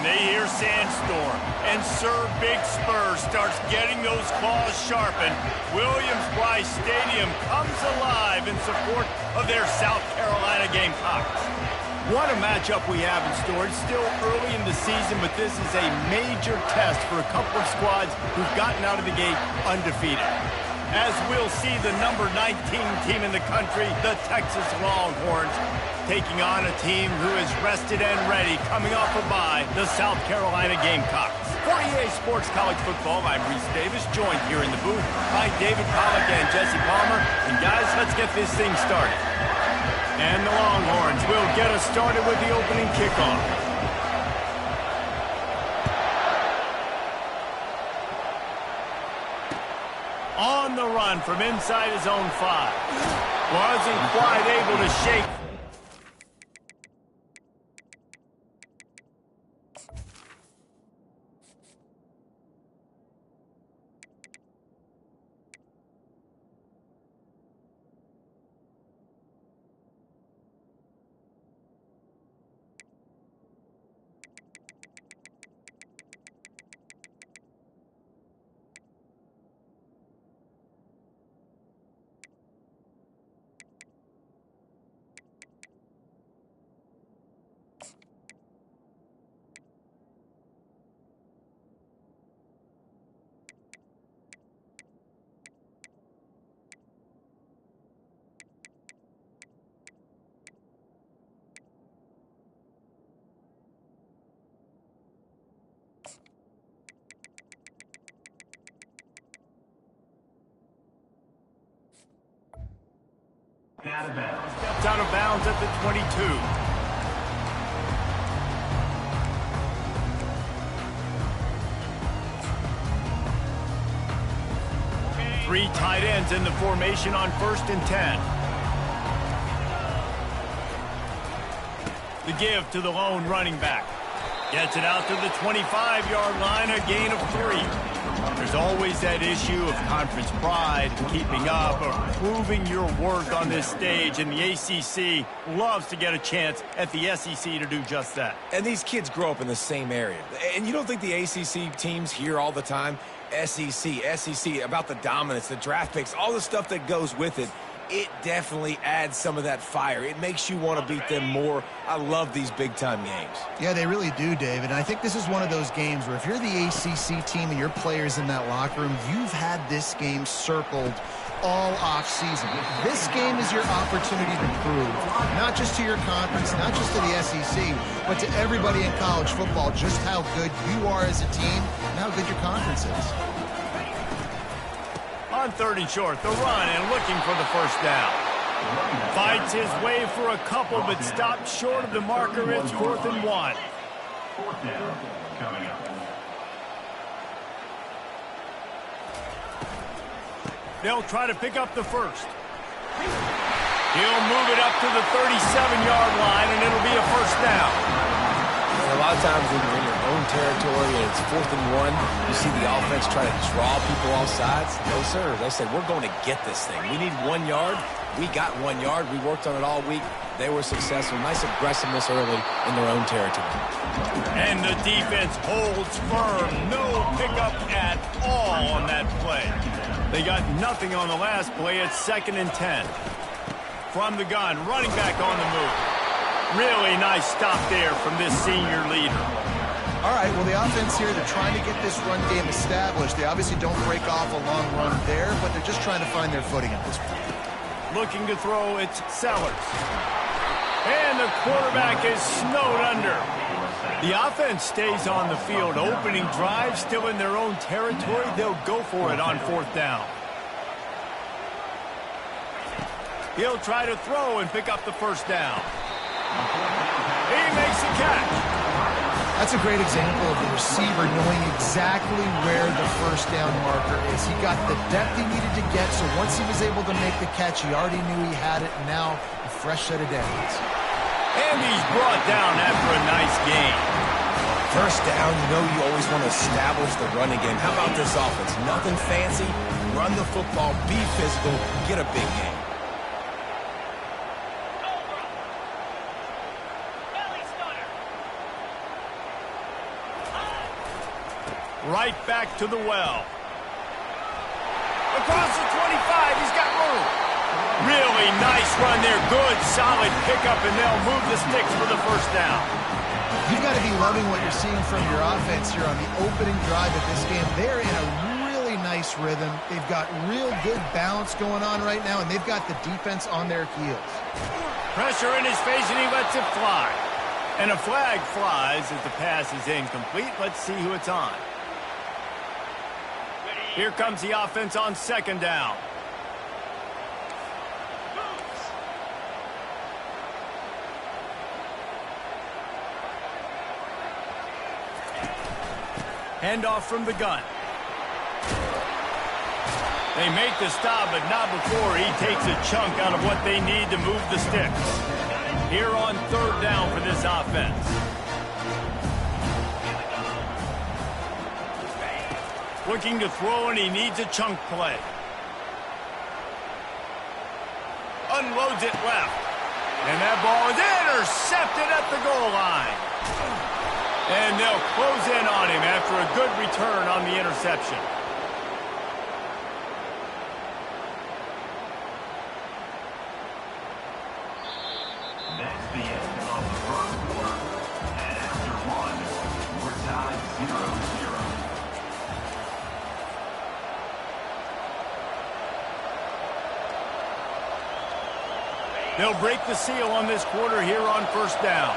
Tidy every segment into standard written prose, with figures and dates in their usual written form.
when they hear Sandstorm and Sir Big Spur starts getting those claws sharpened, Williams-Brice Stadium comes alive in support of their South Carolina Gamecocks. What a matchup we have in store. It's still early in the season, but this is a major test for a couple of squads who've gotten out of the gate undefeated. As we'll see the number 19 team in the country, the Texas Longhorns, taking on a team who is rested and ready, coming off a bye, the South Carolina Gamecocks. For EA Sports College Football, I'm Reese Davis, joined here in the booth by David Pollack and Jesse Palmer. And guys, let's get this thing started. And the Longhorns will get us started with the opening kickoff. On the run from inside his own 5. Wasn't quite able to shake. Steps out of bounds at the 22. 3 tight ends in the formation on 1st and 10. The give to the lone running back. Gets it out to the 25-yard line, a gain of 3. There's always that issue of conference pride, keeping up, or proving your worth on this stage, and the ACC loves to get a chance at the SEC to do just that. And these kids grow up in the same area. And you don't think the ACC teams hear all the time, SEC, about the dominance, the draft picks, all the stuff that goes with it. It definitely adds some of that fire. It makes you want to beat them more. I love these big-time games. Yeah, they really do, David. And I think this is one of those games where if you're the ACC team and your players in that locker room, you've had this game circled all off-season. This game is your opportunity to prove, not just to your conference, not just to the SEC, but to everybody in college football, just how good you are as a team and how good your conference is. On 3rd and short, the run and looking for the first down. Fights his way for a couple, but stopped short of the marker. It's 4th and 1. 4th down coming up. They'll try to pick up the first. He'll move it up to the 37-yard line, and it'll be a first down. A lot of times when you're in your own territory and it's 4th and 1, you see the offense try to draw people off sides. No, sir. They said, we're going to get this thing. We need 1 yard. We got 1 yard. We worked on it all week. They were successful. Nice aggressiveness early in their own territory. And the defense holds firm. No pickup at all on that play. They got nothing on the last play. It's 2nd and 10. From the gun, running back on the move. Really nice stop there from this senior leader. All right, well, the offense here, they're trying to get this run game established. They obviously don't break off a long run there, but they're just trying to find their footing at this point. Looking to throw, it's Sellers. And the quarterback is snowed under. The offense stays on the field. Opening drive, still in their own territory. They'll go for it on 4th down. He'll try to throw and pick up the first down. He makes the catch. That's a great example of the receiver knowing exactly where the first down marker is. He got the depth he needed to get, so once he was able to make the catch, he already knew he had it, and now a fresh set of downs. And he's brought down after a nice gain. First down, you know you always want to establish the running game. How about this offense? Nothing fancy. Run the football, be physical, get a big game. Right back to the well. Across the 25, he's got room. Really nice run there. Good, solid pickup, and they'll move the sticks for the first down. You've got to be loving what you're seeing from your offense here on the opening drive of this game. They're in a really nice rhythm. They've got real good balance going on right now, and they've got the defense on their heels. Pressure in his face, and he lets it fly. And a flag flies as the pass is incomplete. Let's see who it's on. Here comes the offense on second down. Handoff from the gun. They make the stop, but not before he takes a chunk out of what they need to move the sticks. Here on third down for this offense. Looking to throw, and he needs a chunk play. Unloads it left. And that ball is intercepted at the goal line. And they'll close in on him after a good return on the interception. That's the end of the first quarter. And after one, we're tied 0-0. They'll break the seal on this quarter here on first down.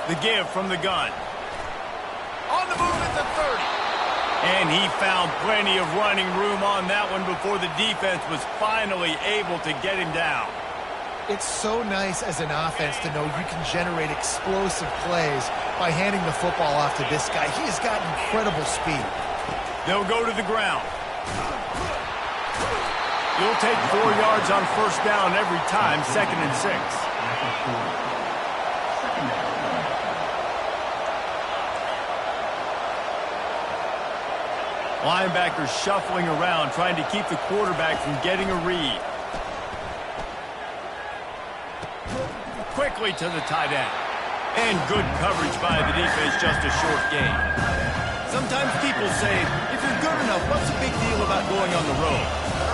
The give from the gun. On the move at the 30. And he found plenty of running room on that one before the defense was finally able to get him down. It's so nice as an offense to know you can generate explosive plays by handing the football off to this guy. He has got incredible speed. They'll go to the ground. You'll take 4 yards on first down every time, 2nd and 6. Linebackers shuffling around, trying to keep the quarterback from getting a read. Quickly to the tight end. And good coverage by the defense, just a short gain. Sometimes people say, if you're good enough, what's the big deal about going on the road?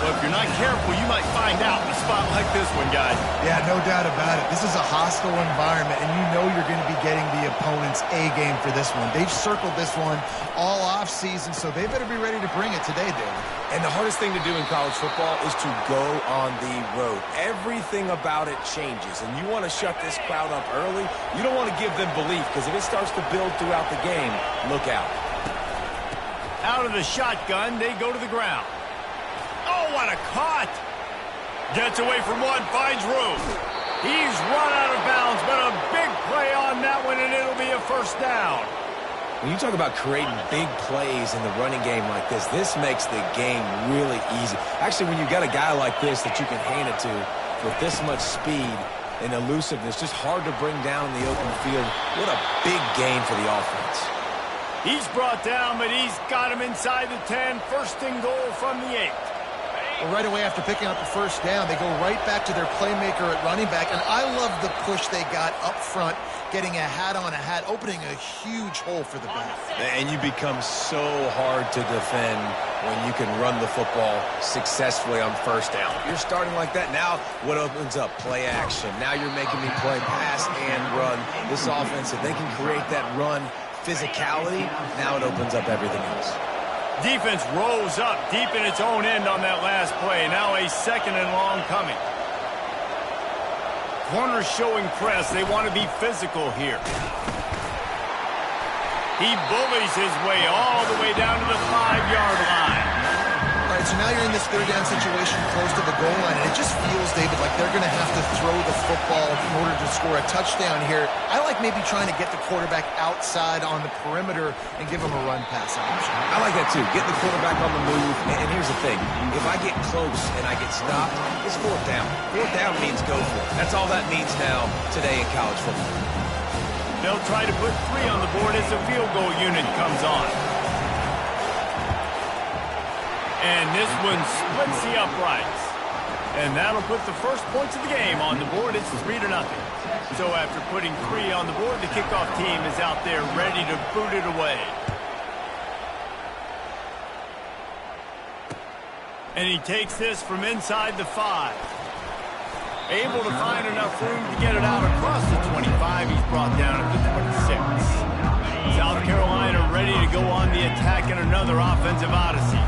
Well, if you're not careful, you might find out in a spot like this one, guys. Yeah, no doubt about it. This is a hostile environment, and you know you're going to be getting the opponent's A game for this one. They've circled this one all offseason, so they better be ready to bring it today, David. And the hardest thing to do in college football is to go on the road. Everything about it changes, and you want to shut this crowd up early. You don't want to give them belief, because if it starts to build throughout the game, look out. Out of the shotgun, they go to the ground. Oh, what a cut! Gets away from one, finds room. He's run out of bounds, but a big play on that one, and it'll be a first down. When you talk about creating big plays in the running game like this makes the game really easy. Actually, when you've got a guy like this that you can hand it to with this much speed and elusiveness, just hard to bring down in the open field. What a big gain for the offense. He's brought down, but he's got him inside the 10. First and goal from the 8. Well, right away after picking up the first down, they go right back to their playmaker at running back. And I love the push they got up front, getting a hat on a hat, opening a huge hole for the back. And you become so hard to defend when you can run the football successfully on first down. You're starting like that. Now what opens up? Play action. Now you're making me play pass and run. This offense, if they can create that run physicality, now it opens up everything else. Defense rolls up deep in its own end on that last play. Now a 2nd and long coming. Corners showing press. They want to be physical here. He bullies his way all the way down to the 5-yard line. All right, so now you're in this third down situation close to the goal line, and it just feels, David, like they're going to have to throw the football in order to score a touchdown here. I like maybe trying to get the quarterback outside on the perimeter and give him a run-pass option. I like that too. Get the quarterback on the move. And here's the thing. If I get close and I get stopped, it's 4th down. 4th down means go for it. That's all that means now today in college football. They'll try to put 3 on the board as the field goal unit comes on. And this one splits the uprights. And that'll put the first points of the game on the board. It's 3-0. So after putting 3 on the board, the kickoff team is out there ready to boot it away. And he takes this from inside the 5. Able to find enough room to get it out across the 25. He's brought down at the 26. South Carolina ready to go on the attack in another offensive odyssey.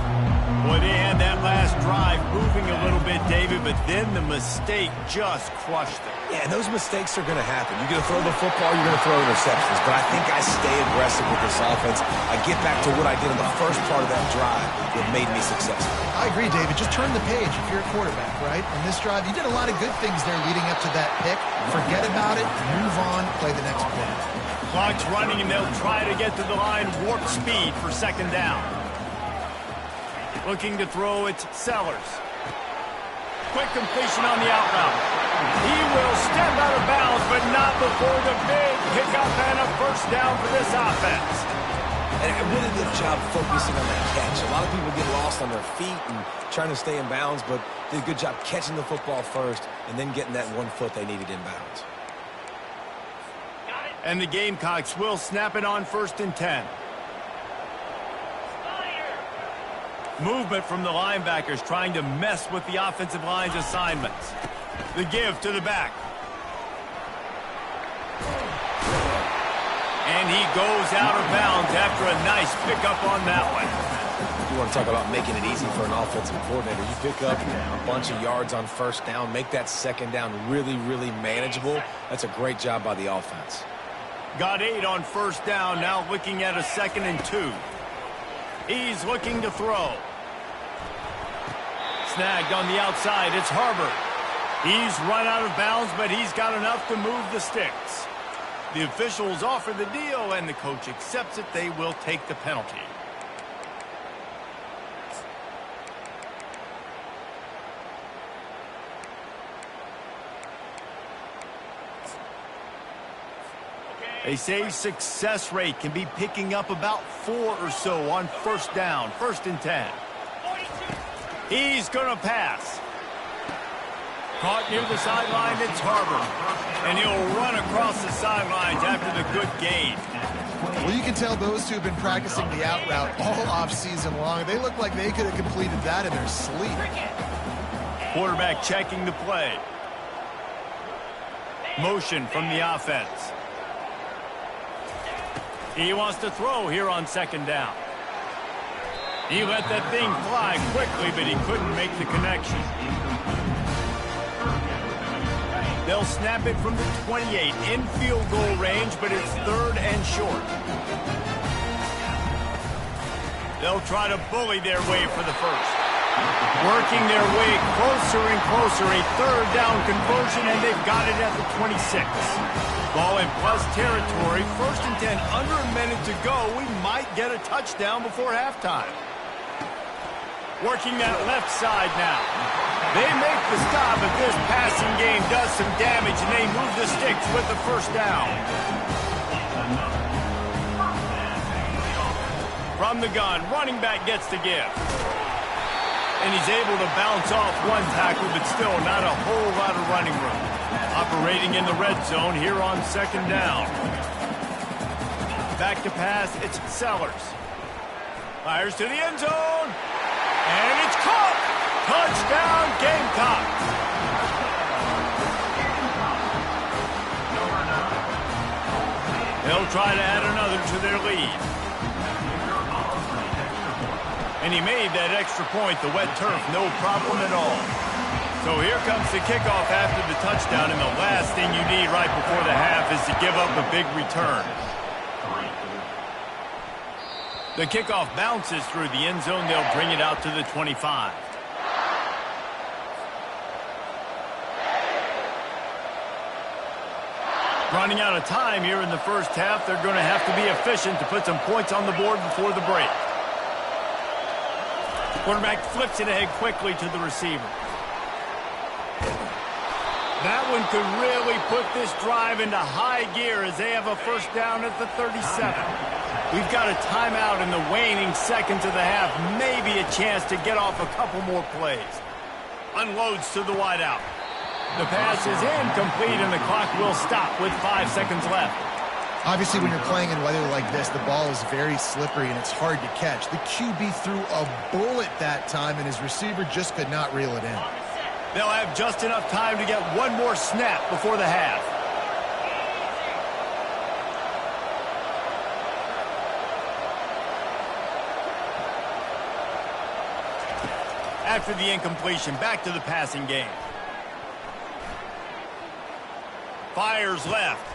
Boy, they had that last drive moving a little bit, David, but then the mistake just crushed them. Yeah, and those mistakes are going to happen. You're going to throw the football, you're going to throw interceptions. But I think I stay aggressive with this offense. I get back to what I did in the first part of that drive that made me successful. I agree, David. Just turn the page if you're a quarterback, right? On this drive, you did a lot of good things there leading up to that pick. Forget about it, move on, play the next play. Clock's running, and they'll try to get to the line warp speed for second down. Looking to throw, it's Sellers. Quick completion on the out route. He will step out of bounds, but not before the big pickup and a first down for this offense. And a really good job focusing on that catch. A lot of people get lost on their feet and trying to stay in bounds, but did a good job catching the football first and then getting that 1 foot they needed in bounds. And the Gamecocks will snap it on 1st and 10. Movement from the linebackers trying to mess with the offensive line's assignments. The give to the back. And he goes out of bounds after a nice pickup on that one. You want to talk about making it easy for an offensive coordinator. You pick up a bunch of yards on first down, make that second down really, really manageable. That's a great job by the offense. Got 8 on first down, now looking at a 2nd and 2. He's looking to throw. Snagged on the outside, it's Harbor. He's run out of bounds, but he's got enough to move the sticks. The officials offer the deal, and the coach accepts it. They will take the penalty. They say success rate can be picking up about 4 or so on first down, 1st and 10. He's going to pass. Caught near the sideline, it's Harbor. And he'll run across the sidelines after the good gain. Well, you can tell those two have been practicing the out route all offseason long. They look like they could have completed that in their sleep. Quarterback checking the play. Motion from the offense. He wants to throw here on 2nd down. He let that thing fly quickly, but he couldn't make the connection. They'll snap it from the 28 in field goal range, but it's 3rd and short. They'll try to bully their way for the first. Working their way closer and closer, a 3rd down conversion, and they've got it at the 26. Ball in plus territory, 1st and 10, under a minute to go. We might get a touchdown before halftime. Working that left side now. They make the stop, but this passing game does some damage, and they move the sticks with the first down. From the gun, running back gets the give. And he's able to bounce off one tackle, but still not a whole lot of running room. Operating in the red zone here on 2nd down. Back to pass, it's Sellers. Fires to the end zone. And it's caught. Touchdown, Gamecocks. They'll try to add another to their lead. And he made that extra point, the wet turf, no problem at all. So here comes the kickoff after the touchdown, and the last thing you need right before the half is to give up a big return. The kickoff bounces through the end zone. They'll bring it out to the 25. Running out of time here in the first half. They're going to have to be efficient to put some points on the board before the break. Quarterback flips it ahead quickly to the receiver. That one could really put this drive into high gear as they have a first down at the 37. We've got a timeout in the waning seconds of the half. Maybe a chance to get off a couple more plays. Unloads to the wideout. The pass is incomplete, and the clock will stop with 5 seconds left. Obviously, when you're playing in weather like this, the ball is very slippery and it's hard to catch. The QB threw a bullet that time, and his receiver just could not reel it in. They'll have just enough time to get one more snap before the half. After the incompletion, back to the passing game. Fires left.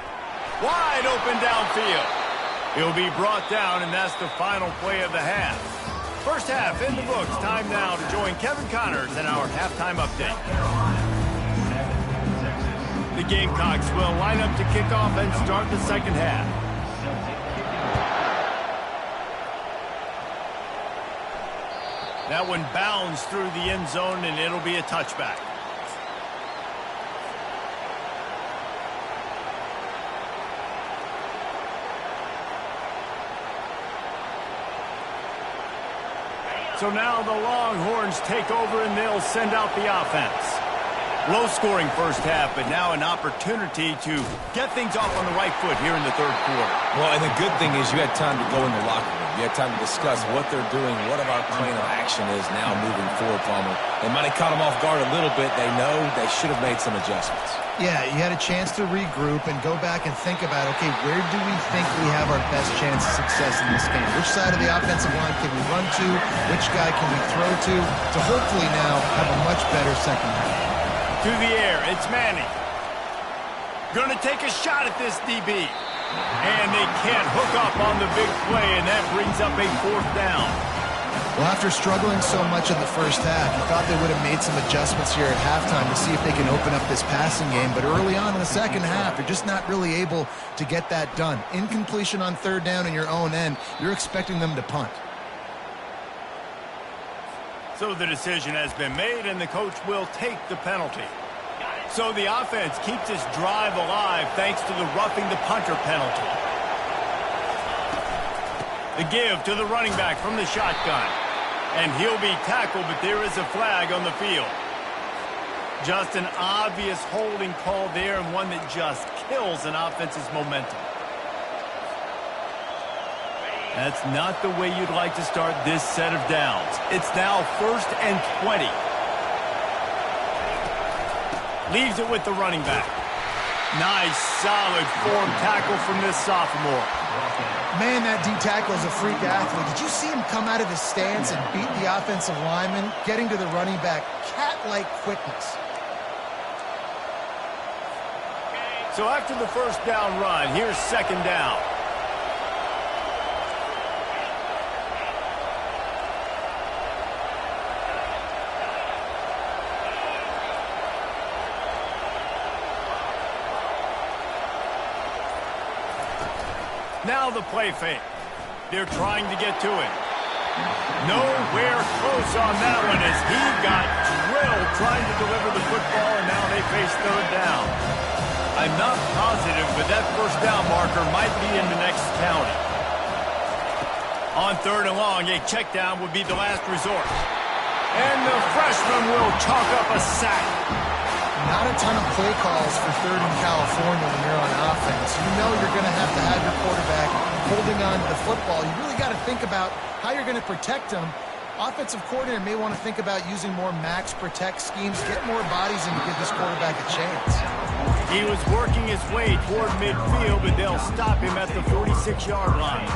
Wide open downfield. He'll be brought down, and that's the final play of the half. First half in the books. Time now to join Kevin Connors in our halftime update. The Gamecocks will line up to kick off and start the second half. That one bounds through the end zone, and it'll be a touchback. So now the Longhorns take over, and they'll send out the offense. Low-scoring first half, but now an opportunity to get things off on the right foot here in the third quarter. Well, and the good thing is you had time to go in the locker room. You had time to discuss what they're doing, what our plan of action is now moving forward, Palmer. They might have caught them off guard a little bit. They know they should have made some adjustments. Yeah, you had a chance to regroup and go back and think about, okay, where do we think we have our best chance of success in this game? Which side of the offensive line can we run to? Which guy can we throw to hopefully now have a much better second half? To the air, it's Manning. Going to take a shot at this DB. And they can't hook up on the big play, and that brings up a fourth down. Well, after struggling so much in the first half, you thought they would have made some adjustments here at halftime to see if they can open up this passing game. But early on in the second half, they're just not really able to get that done. Incompletion on third down in your own end, you're expecting them to punt. So the decision has been made, and the coach will take the penalty. So the offense keeps this drive alive thanks to the roughing the punter penalty. The give to the running back from the shotgun. And he'll be tackled, but there is a flag on the field. Just an obvious holding call there, and one that just kills an offense's momentum. That's not the way you'd like to start this set of downs. It's now 1st and 20. Leaves it with the running back. Nice, solid form tackle from this sophomore. Man, that D tackle is a freak athlete. Did you see him come out of his stance and beat the offensive lineman, getting to the running back? Cat-like quickness. So after the first down run, here's second down. Now the play fake. They're trying to get to it. Nowhere close on that one as he got drilled trying to deliver the football, and now they face third down. I'm not positive, but that first down marker might be in the next county. On third and long, a check down would be the last resort. And the freshman will chalk up a sack. Not a ton of play calls for third in California when you're on offense. You know you're going to have your quarterback holding on to the football. You really got to think about how you're going to protect him. Offensive coordinator may want to think about using more max protect schemes, get more bodies in to give this quarterback a chance. He was working his way toward midfield, but they'll stop him at the 46-yard line.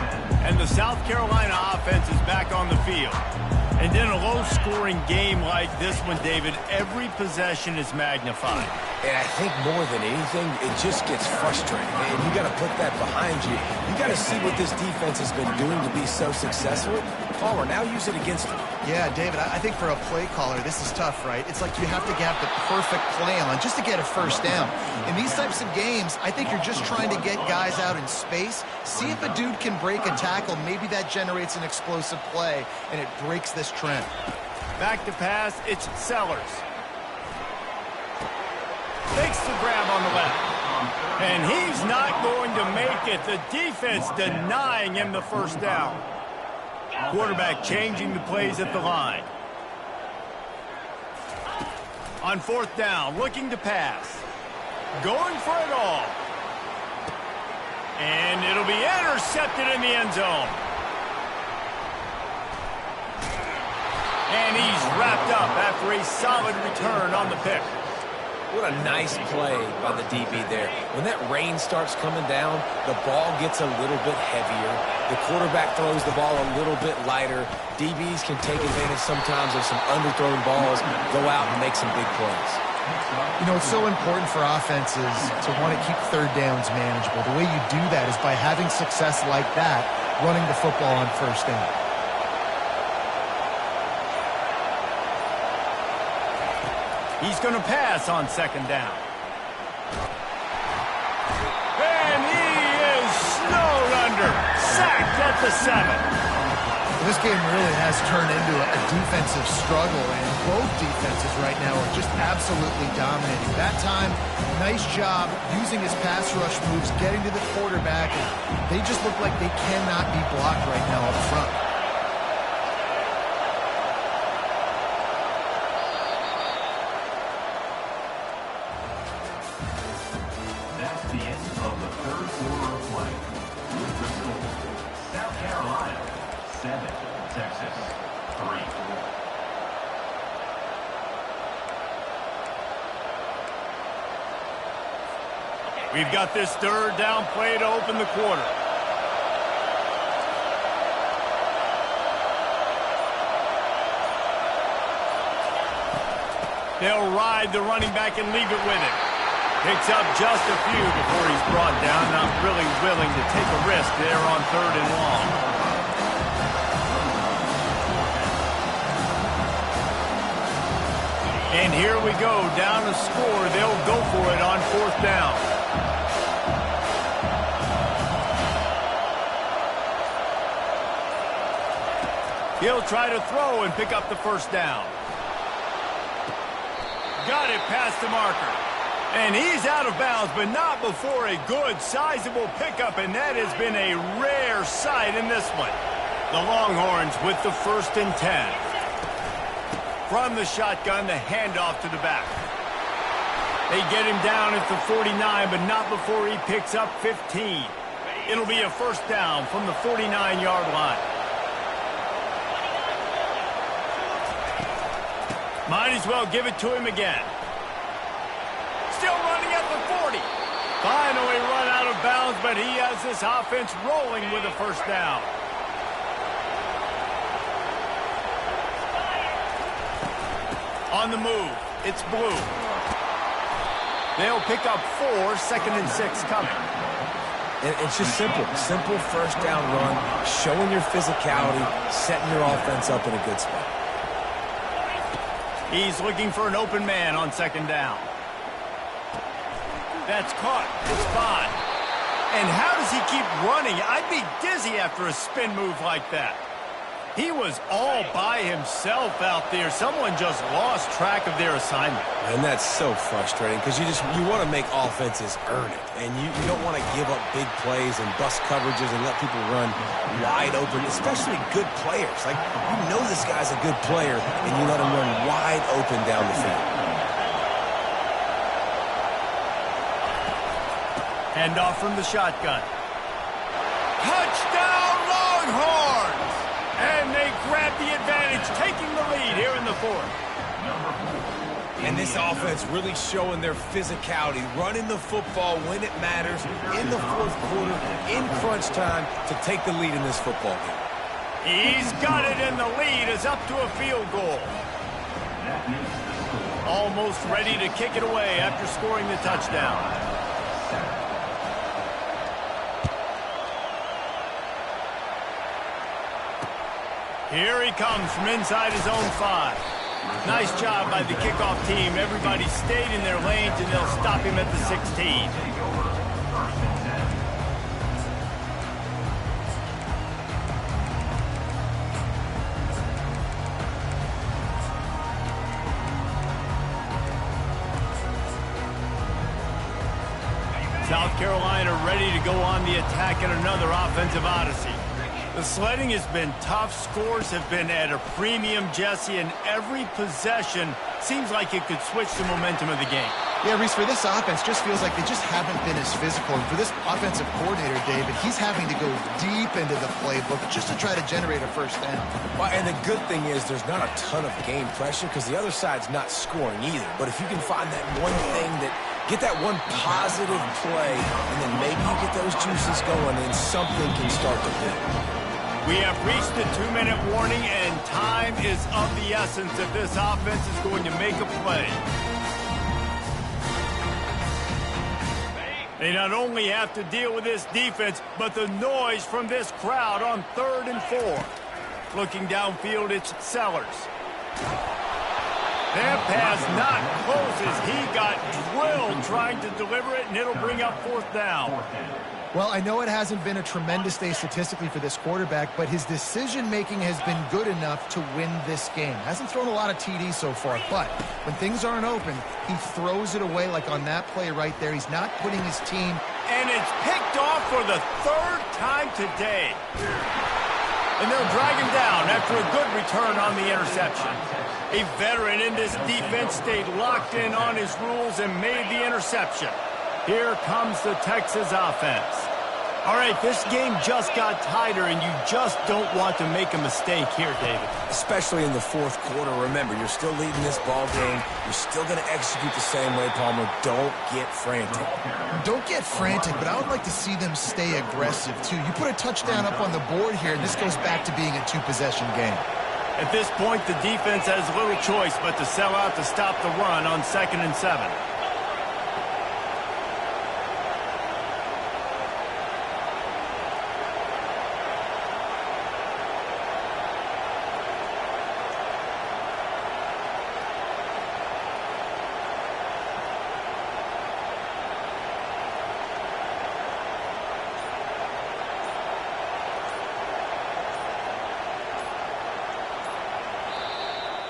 And the South Carolina offense is back on the field. And in a low-scoring game like this one, David, every possession is magnified. And I think more than anything, it just gets frustrating. And you got to put that behind you. You got to see what this defense has been doing to be so successful. Palmer, now use it against them. Yeah, David, I think for a play caller, this is tough, right? It's like you have to have the perfect play on just to get a first down. In these types of games, I think you're just trying to get guys out in space, see if a dude can break a tackle. Maybe that generates an explosive play, and it breaks this trend. Back to pass, it's Sellers. Makes the grab on the left. And he's not going to make it. The defense denying him the first down. Quarterback changing the plays at the line. On fourth down, looking to pass. Going for it all. And it'll be intercepted in the end zone. And he's wrapped up after a solid return on the pick. What a nice play by the DB there. When that rain starts coming down, the ball gets a little bit heavier. The quarterback throws the ball a little bit lighter. DBs can take advantage sometimes of some underthrown balls, go out and make some big plays. You know, it's so important for offenses to want to keep third downs manageable. The way you do that is by having success like that, running the football on first down. He's going to pass on second down. And he is snowed under. Sacked at the 7. Well, this game really has turned into a defensive struggle, and both defenses right now are just absolutely dominating. That time, nice job using his pass rush moves, getting to the quarterback, and they just look like they cannot be blocked right now up front. That's the end of the third quarter of play. With the score, South Carolina 7, Texas 3. We've got this third down play to open the quarter. They'll ride the running back and leave it with him. Picks up just a few before he's brought down. Not really willing to take a risk there on third and long. And here we go, down a score. They'll go for it on fourth down. He'll try to throw and pick up the first down. Got it past the marker. And he's out of bounds, but not before a good, sizable pickup, and that has been a rare sight in this one. The Longhorns with the 1st and 10. From the shotgun, the handoff to the back. They get him down at the 49, but not before he picks up 15. It'll be a first down from the 49-yard line. Might as well give it to him again. Still running at the 40. Finally run out of bounds, but he has this offense rolling with a first down. On the move, it's Blue. They'll pick up 4, 2nd and 6 coming. And it's just simple. Simple first down run, showing your physicality, setting your offense up in a good spot. He's looking for an open man on second down. That's caught. It's Bond. And how does he keep running? I'd be dizzy after a spin move like that. He was all by himself out there. Someone just lost track of their assignment. And that's so frustrating because you want to make offenses earn it. And you don't want to give up big plays and bust coverages and let people run wide open, especially good players. Like, you know this guy's a good player, and you let him run wide open down the field. Handoff from the shotgun. Touchdown, Longhorns! And they grab the advantage, taking the lead here in the 4th. And this offense really showing their physicality, running the football when it matters, in the 4th quarter, in crunch time, to take the lead in this football game. He's got it, and the lead is up to a field goal. Almost ready to kick it away after scoring the touchdown. Here he comes from inside his own 5. Nice job by the kickoff team. Everybody stayed in their lanes, and they'll stop him at the 16. South Carolina ready to go on the attack in another offensive odyssey. The sledding has been tough. Scores have been at a premium, Jesse, and every possession seems like it could switch the momentum of the game. Yeah, Reese, for this offense, just feels like they just haven't been as physical. And for this offensive coordinator, David, he's having to go deep into the playbook just to try to generate a first down. Well, and the good thing is there's not a ton of game pressure because the other side's not scoring either. But if you can find that one thing get that one positive play, and then maybe you get those juices going, and something can start to build. We have reached the 2-minute warning, and time is of the essence if this offense is going to make a play. They not only have to deal with this defense, but the noise from this crowd on 3rd and 4. Looking downfield, it's Sellers. That pass not close as he got drilled trying to deliver it, and it'll bring up 4th down. Well, I know it hasn't been a tremendous day statistically for this quarterback, but his decision-making has been good enough to win this game. Hasn't thrown a lot of TDs so far, but when things aren't open, he throws it away like on that play right there. He's not putting his team... And it's picked off for the 3rd time today. And they'll drag him down after a good return on the interception. A veteran in this defense stayed locked in on his rules and made the interception. Here comes the Texas offense. All right, this game just got tighter, and you just don't want to make a mistake here, David. Especially in the 4th quarter. Remember, you're still leading this ball game. You're still going to execute the same way, Palmer. Don't get frantic. Don't get frantic, but I would like to see them stay aggressive, too. You put a touchdown up on the board here, and this goes back to being a 2-possession game. At this point, the defense has little choice but to sell out to stop the run on 2nd and 7.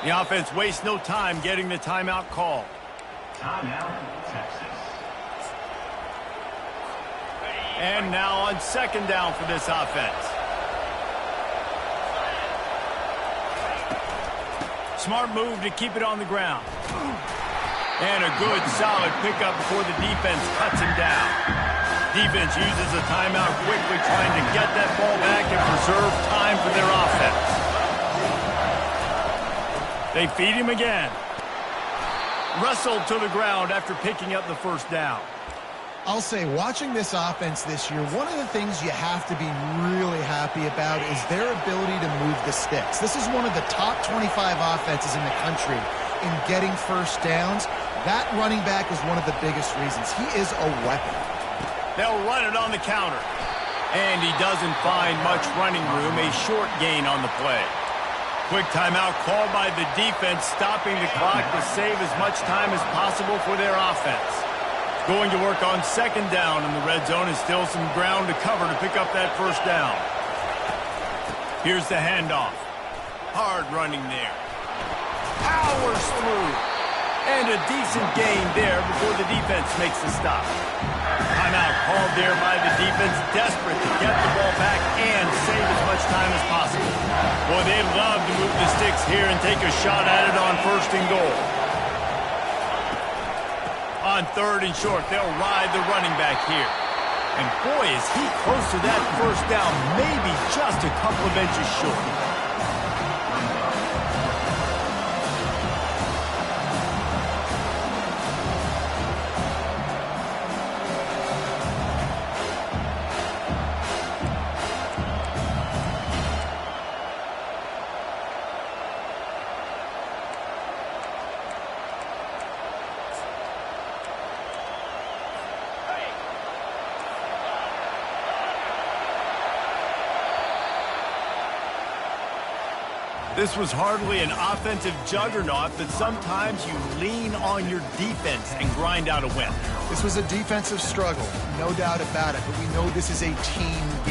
The offense wastes no time getting the timeout call. Timeout, Texas. And now on 2nd down for this offense. Smart move to keep it on the ground. And a good, solid pickup before the defense cuts him down. Defense uses a timeout quickly, trying to get that ball back and preserve time for their offense. They feed him again. Wrestled to the ground after picking up the 1st down. I'll say, watching this offense this year, one of the things you have to be really happy about is their ability to move the sticks. This is one of the top 25 offenses in the country in getting 1st downs. That running back is one of the biggest reasons. He is a weapon. They'll run it on the counter. And he doesn't find much running room, a short gain on the play. Quick timeout called by the defense, stopping the clock to save as much time as possible for their offense. Going to work on 2nd down in the red zone, and still some ground to cover to pick up that 1st down. Here's the handoff. Hard running there. Powers through. And a decent gain there before the defense makes the stop. Timeout called there by the defense, desperate to get the ball back and save as much time as possible. Boy, they love to move the sticks here and take a shot at it on 1st and goal. On 3rd and short, they'll ride the running back here. And boy, is he close to that 1st down, maybe just a couple of inches short. This was hardly an offensive juggernaut, but sometimes you lean on your defense and grind out a win. This was a defensive struggle, no doubt about it, but we know this is a team game.